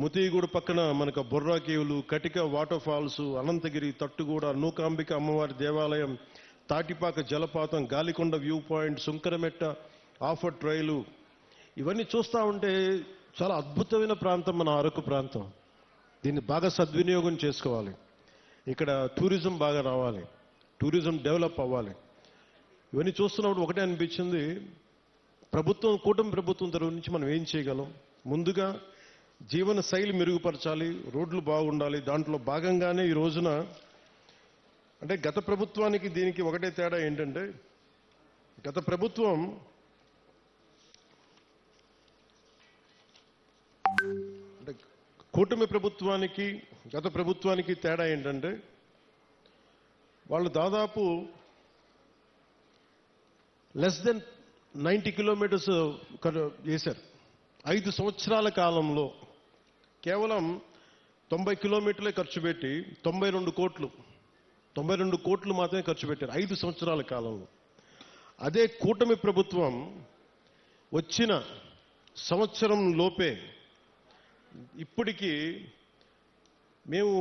ముతిగూడ పక్కన మనకు బొర్రా కేవులు, కటిక వాటర్ ఫాల్స్, అనంతగిరి, తట్టుగూడ, నూకాంబిక అమ్మవారి దేవాలయం, తాటిపాక జలపాతం, Galikonda view point, Sunkarametta offer trail, ఇవన్నీ చూస్తూ ఉంటే చాలా అద్భుతమైన ప్రాంతం మన అరకు ప్రాంతం. దీన్ని బాగా సద్వినియోగం చేసుకోవాలి. ఇక్కడ టూరిజం బాగా రావాలి, టూరిజం డెవలప్ అవ్వాలి. ఇవన్నీ చూస్తున్నప్పుడు ఒకటే అనిపించింది, కూటమి ప్రభుత్వం తరఫు నుంచి మనం ఏం చేయగలం? ముందుగా జీవన శైలి మెరుగుపరచాలి, రోడ్లు బాగుండాలి. దాంట్లో భాగంగానే ఈ రోజున అంటే గత ప్రభుత్వానికి దీనికి ఒకటే తేడా ఏంటంటే, గత ప్రభుత్వం అంటే కూటమి ప్రభుత్వానికి గత ప్రభుత్వానికి తేడా ఏంటంటే, వాళ్ళు దాదాపు లెస్ దెన్ 90 కిలోమీటర్స్ చేశారు. 5 సంవత్సరాల కాలంలో కేవలం 90 కిలోమీటర్లే ఖర్చు పెట్టి 92 కోట్లు మాత్రమే ఖర్చు పెట్టారు 5 సంవత్సరాల కాలంలో. అదే కూటమి ప్రభుత్వం వచ్చిన సంవత్సరం లోపే ఇప్పటికీ మేము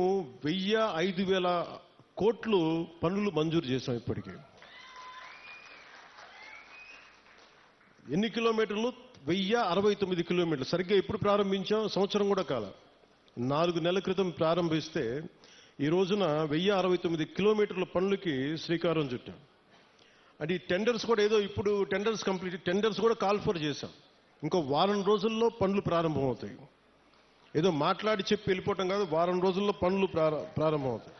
1000-5000 కోట్లు పనులు మంజూరు చేశాం. ఇప్పటికీ ఎన్ని కిలోమీటర్లు? 1069 కిలోమీటర్లు. సరిగ్గా ఎప్పుడు ప్రారంభించాం? సంవత్సరం కూడా కాల, 4 నెలల క్రితం ప్రారంభిస్తే ఈ రోజున 1069 కిలోమీటర్ల పనులకి శ్రీకారం చుట్టాం. అంటే ఈ టెండర్స్ కూడా ఏదో ఇప్పుడు టెండర్స్ కూడా కాల్ ఫర్ చేశాం. ఇంకో వారం రోజుల్లో పనులు ప్రారంభమవుతాయి. ఏదో మాట్లాడి చెప్పి వెళ్ళిపోవటం కాదు, వారం రోజుల్లో పనులు ప్రారంభమవుతాయి.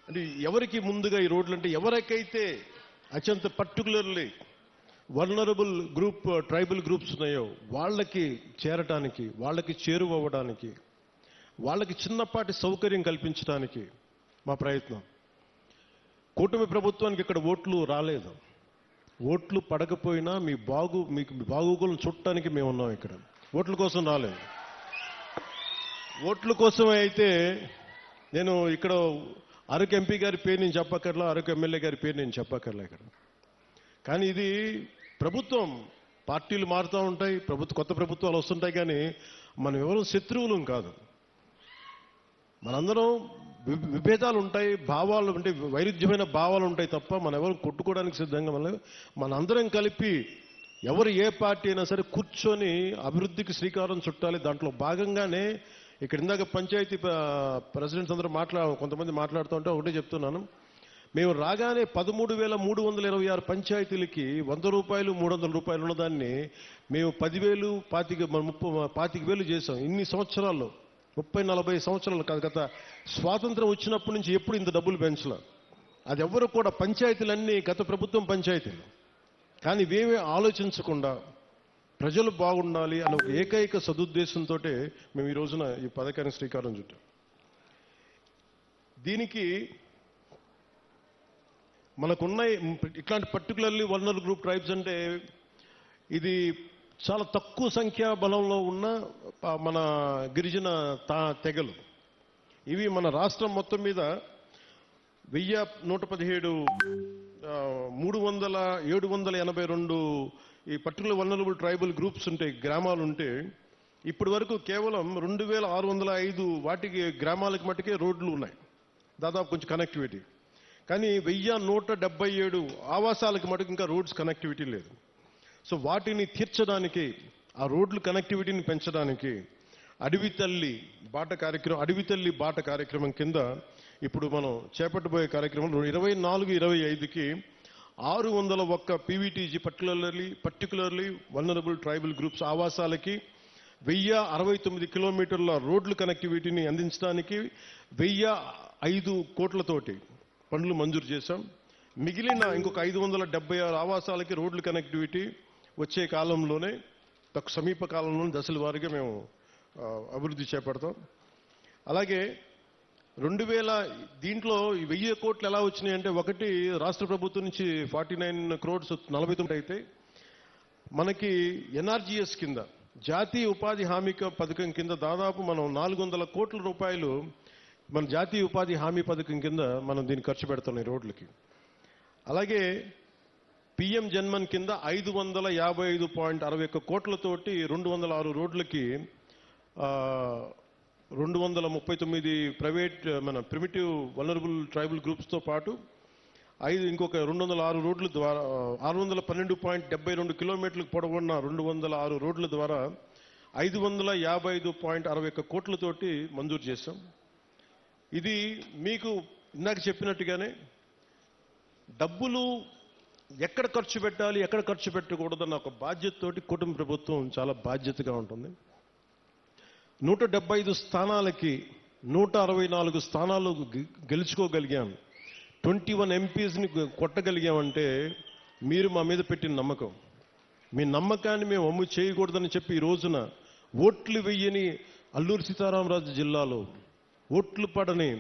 అంటే ఎవరికి ముందుగా ఈ రోడ్లు అంటే, ఎవరికైతే అత్యంత particularly vulnerable group tribal groups ఉన్నాయో వాళ్ళకి చేరటానికి, వాళ్ళకి చేరువవ్వడానికి, వాళ్ళకి చిన్నపాటి సౌకర్యం కల్పించడానికి మా ప్రయత్నం. కూటమి ప్రభుత్వానికి ఇక్కడ ఓట్లు రాలేదు. ఓట్లు పడకపోయినా మీకు బాగోగులను చుట్టానికి మేము ఉన్నాం. ఇక్కడ ఓట్ల కోసం రాలేదు. ఓట్ల కోసం అయితే నేను ఇక్కడ అరకు ఎంపీ గారి పేరు నేను చెప్పక్కర్లా, అరకు ఎమ్మెల్యే గారి పేరు నేను చెప్పక్కర్లా ఇక్కడ. కానీ ఇది ప్రభుత్వం, పార్టీలు మారుతూ ఉంటాయి, కొత్త ప్రభుత్వాలు వస్తుంటాయి. కానీ మనం ఎవరు శత్రువులం కాదు. మనందరం విభేదాలు ఉంటాయి, భావాలు అంటే వైరుధ్యమైన భావాలు ఉంటాయి తప్ప మనం ఎవరు కొట్టుకోవడానికి సిద్ధంగా మనందరం కలిపి ఎవరు ఏ పార్టీ అయినా సరే కూర్చొని అభివృద్ధికి శ్రీకారం చుట్టాలి. దాంట్లో భాగంగానే ఇక్కడ ఇందాక పంచాయతీ ప్రెసిడెంట్స్ అందరూ కొంతమంది మాట్లాడుతూ ఉంటే ఒకటే చెప్తున్నాను, మేము రాగానే 13,326 పంచాయతీలకి 100 రూపాయలు 300 రూపాయలు ఉన్నదాన్ని మేము 10,000 25,000 చేసాం. ఇన్ని సంవత్సరాల్లో 30-40 సంవత్సరాలు కాదు, గత స్వాతంత్రం వచ్చినప్పటి నుంచి ఎప్పుడు ఇంత డబ్బులు పెంచలే. అది ఎవరు కూడా పంచాయతీలన్నీ గత ప్రభుత్వం పంచాయతీలు. కానీ ఇవేమీ ఆలోచించకుండా ప్రజలు బాగుండాలి అనే ఒక ఏకైక సదుద్దేశంతో మేము ఈ రోజున ఈ పథకానికి శ్రీకారం చుట్టాం. దీనికి మనకున్న ఇట్లాంటి పర్టికులర్లీ వల్నరబుల్ గ్రూప్ ట్రైబ్స్ అంటే ఇది చాలా తక్కువ సంఖ్యా బలంలో ఉన్న మన గిరిజన తెగలు. ఇవి మన రాష్ట్రం మొత్తం మీద 1117 782 ఈ పర్టికులర్ వల్నరబుల్ ట్రైబల్ గ్రూప్స్ ఉంటాయి, గ్రామాలు ఉంటే ఇప్పటి వరకు కేవలం 2605 వాటికి గ్రామాలకు మట్టుకే రోడ్లు ఉన్నాయి, దాదాపు కొంచెం కనెక్టివిటీ. కానీ 1177 ఆవాసాలకు మటుకు ఇంకా రోడ్స్ కనెక్టివిటీ లేదు. సో వాటిని తీర్చడానికి, ఆ రోడ్లు కనెక్టివిటీని పెంచడానికి అడవి తల్లి బాట కార్యక్రమం కింద ఇప్పుడు మనం చేపట్టబోయే కార్యక్రమంలో 24-25కి 601 PVTG particularly vulnerable tribal groups ఆవాసాలకి 1069 కిలోమీటర్ల రోడ్లు కనెక్టివిటీని అందించడానికి 1005 కోట్లతోటి పనులు మంజూరు చేశాం. మిగిలిన ఇంకొక 576 ఆవాసాలకి రోడ్లు కనెక్టివిటీ వచ్చే కాలంలోనే, సమీప కాలంలోనే దశల వారీగా మేము అభివృద్ధి చేపడతాం. అలాగే 2000 దీంట్లో 1000 కోట్లు ఎలా వచ్చినాయి అంటే, ఒకటి రాష్ట్ర ప్రభుత్వం నుంచి 49 crores 49 అయితే, మనకి ఎన్ఆర్జీఎస్ కింద జాతీయ ఉపాధి హామీ పథకం కింద దాదాపు మనం 400 కోట్ల రూపాయలు మన జాతీయ ఉపాధి హామీ పథకం కింద మనం దీన్ని ఖర్చు పెడుతున్నాం ఈ రోడ్లకి. అలాగే పిఎం జన్మన్ కింద 555.61 కోట్లతోటి 206 రోడ్లకి 239 ప్రైవేట్ మన ప్రిమిటివ్ వల్నరబుల్ ట్రైబల్ గ్రూప్స్తో పాటు ఇంకొక 206 రోడ్ల ద్వారా 612.72 కిలోమీటర్లకు పొడవున్న 206 రోడ్ల ద్వారా 555.61 కోట్లతోటి మంజూరు చేశాం. ఇది మీకు ఇందాక చెప్పినట్టుగానే డబ్బులు ఎక్కడ ఖర్చు పెట్టాలి, ఎక్కడ ఖర్చు పెట్టకూడదన్న ఒక బాధ్యతతోటి కుటుంబ ప్రభుత్వం చాలా బాధ్యతగా ఉంటుంది. 175 స్థానాలకి 164 స్థానాలు గెలుచుకోగలిగాం. 21 ఎంపీస్ని కొట్టగలిగామంటే మీరు మా మీద పెట్టిన నమ్మకం. మీ నమ్మకాన్ని మేము అమ్ము చేయకూడదని చెప్పి ఈ రోజున ఓట్లు వెయ్యని అల్లూరు సీతారామరాజు జిల్లాలో ఓట్లు పడని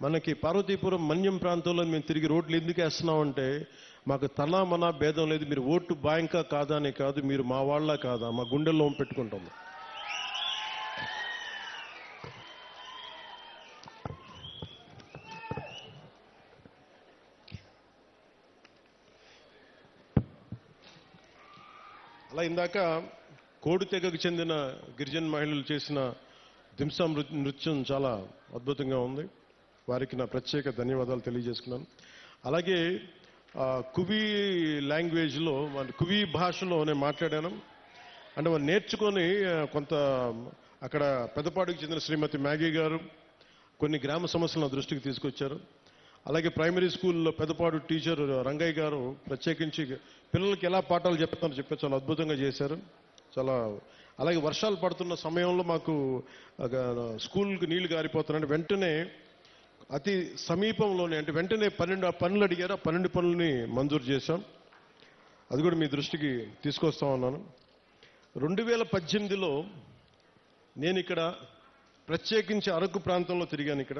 మనకి పార్వతీపురం మన్యం ప్రాంతంలో మేము తిరిగి రోడ్లు ఎందుకు వేస్తున్నామంటే మాకు తనా మనా భేదం లేదు. మీరు ఓటు బ్యాంకా కాదా అని కాదు, మీరు మా వాళ్ళ కాదా, మా గుండెల్లో పెట్టుకుంటాం. అలా ఇందాక కోడి తెగకు చెందిన గిరిజన మహిళలు చేసిన దింసా నృత్యం చాలా అద్భుతంగా ఉంది. వారికి నా ప్రత్యేక ధన్యవాదాలు తెలియజేసుకున్నాను. అలాగే కువి లాంగ్వేజ్లో కువి భాషలో నేను మాట్లాడాను. అంటే వాళ్ళు నేర్చుకొని కొంత అక్కడ పెద్దపాడుకు చెందిన శ్రీమతి మ్యాగీ గారు కొన్ని గ్రామ సమస్యలను దృష్టికి తీసుకొచ్చారు. అలాగే ప్రైమరీ స్కూల్లో పెద్దపాడు టీచర్ రంగయ్య గారు ప్రత్యేకించి పిల్లలకి ఎలా పాఠాలు చెప్తారో చెప్పి చాలా అద్భుతంగా చేశారు. చాలా అలాగే వర్షాలు పడుతున్న సమయంలో మాకు స్కూల్కి నీళ్లు గారిపోతున్నాయంటే వెంటనే అతి సమీపంలోనే అంటే వెంటనే 12 పనులు అడిగారు. ఆ 12 పనులని మంజూరు చేశాం. అది కూడా మీ దృష్టికి తీసుకొస్తా ఉన్నాను. 2018లో నేను ఇక్కడ ప్రత్యేకించి అరకు ప్రాంతంలో తిరిగాను. ఇక్కడ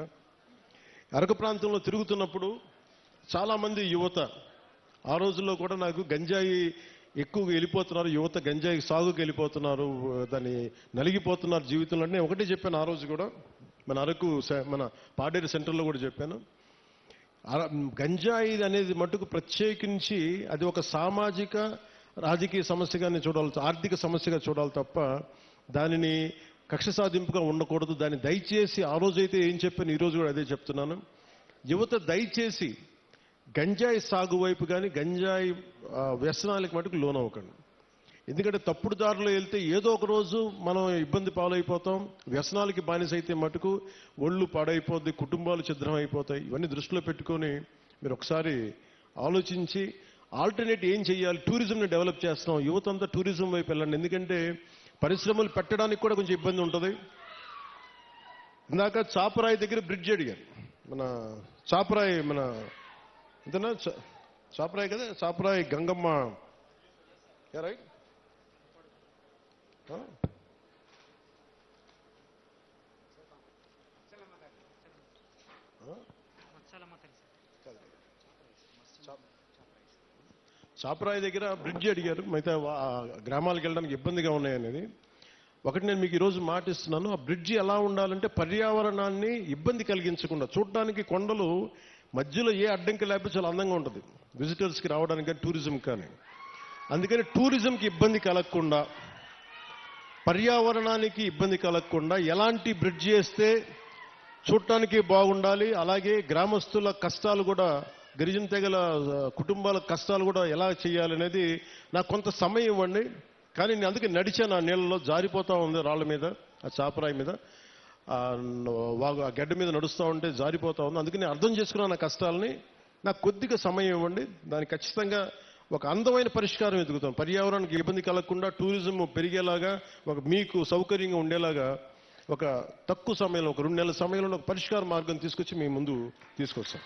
అరకు ప్రాంతంలో తిరుగుతున్నప్పుడు చాలామంది యువత ఆ రోజుల్లో కూడా నాకు గంజాయి ఎక్కువగా వెళ్ళిపోతున్నారు, యువత గంజాయి సాగుకి వెళ్ళిపోతున్నారు, దాన్ని నలిగిపోతున్నారు జీవితంలో. నేను ఒకటే చెప్పాను ఆ రోజు కూడా, మన అరకు మన పాడేరు సెంటర్లో కూడా చెప్పాను. గంజాయి అనేది మటుకు ప్రత్యేకించి అది ఒక సామాజిక రాజకీయ సమస్యగానే చూడాలి, ఆర్థిక సమస్యగా చూడాలి తప్ప దానిని కక్ష సాధింపుగా ఉండకూడదు. దాన్ని దయచేసి ఆ రోజైతే ఏం చెప్పాను ఈ రోజు కూడా అదే చెప్తున్నాను. యువత దయచేసి గంజాయి సాగు వైపు కానీ గంజాయి వ్యసనాలకు మటుకు లోనవ్వకండి. ఎందుకంటే తప్పుడు దారిలో వెళ్తే ఏదో ఒక రోజు మనం ఇబ్బంది పాలైపోతాం. వ్యసనాలకి బానిస అయితే మటుకు ఒళ్ళు పాడైపోద్ది, కుటుంబాలు ఛిద్రం అయిపోతాయి. ఇవన్నీ దృష్టిలో పెట్టుకొని మీరు ఒకసారి ఆలోచించి ఆల్టర్నేట్ ఏం చేయాలి. టూరిజంని డెవలప్ చేస్తున్నాం, యువత అంతా టూరిజం వైపు వెళ్ళండి. ఎందుకంటే పరిశ్రమలు పెట్టడానికి కూడా కొంచెం ఇబ్బంది ఉంటుంది. ఇందాక చాపరాయి దగ్గర బ్రిడ్జ్ అడిగారు. మన చాపరాయి మన ఇంతనా చాపరాయి కదా, చాపరాయి గంగమ్మ రైట్. చాపరాయి దగ్గర బ్రిడ్జ్ అడిగారు. మిగతా గ్రామాలకు వెళ్ళడానికి ఇబ్బందిగా ఉన్నాయనేది ఒకటి నేను మీకు ఈరోజు మాటిస్తున్నాను. ఆ బ్రిడ్జి ఎలా ఉండాలంటే పర్యావరణాన్ని ఇబ్బంది కలిగించకుండా, చూడడానికి కొండలు మధ్యలో ఏ అడ్డంకి లేకపోతే చాలా అందంగా ఉంటుంది విజిటర్స్కి రావడానికి కానీ టూరిజం కానీ. అందుకని టూరిజంకి ఇబ్బంది కలగకుండా, పర్యావరణానికి ఇబ్బంది కలగకుండా ఎలాంటి బ్రిడ్జ్ చేస్తే చూడటానికి బాగుండాలి, అలాగే గ్రామస్తుల కష్టాలు కూడా, గిరిజన తెగల కుటుంబాల కష్టాలు కూడా ఎలా చేయాలనేది నాకు కొంత సమయం ఇవ్వండి. కానీ నేను అందుకే నడిచాను. ఆ నీళ్ళలో జారిపోతూ ఉంది, రాళ్ళ మీద, ఆ చాపరాయి మీద, ఆ గడ్డ మీద నడుస్తూ ఉంటే జారిపోతూ ఉంది. అందుకని అర్థం చేసుకున్నాను నా కష్టాలని. నాకు కొద్దిగా సమయం ఇవ్వండి, దానికి ఖచ్చితంగా ఒక అందమైన పరిష్కారం ఎదుగుతాం. పర్యావరణానికి ఇబ్బంది కలగకుండా టూరిజం పెరిగేలాగా, మీకు సౌకర్యంగా ఉండేలాగా ఒక తక్కువ సమయంలో, ఒక 2 నెలల సమయంలో ఒక పరిష్కార మార్గం తీసుకొచ్చి మీ ముందు తీసుకొస్తాం.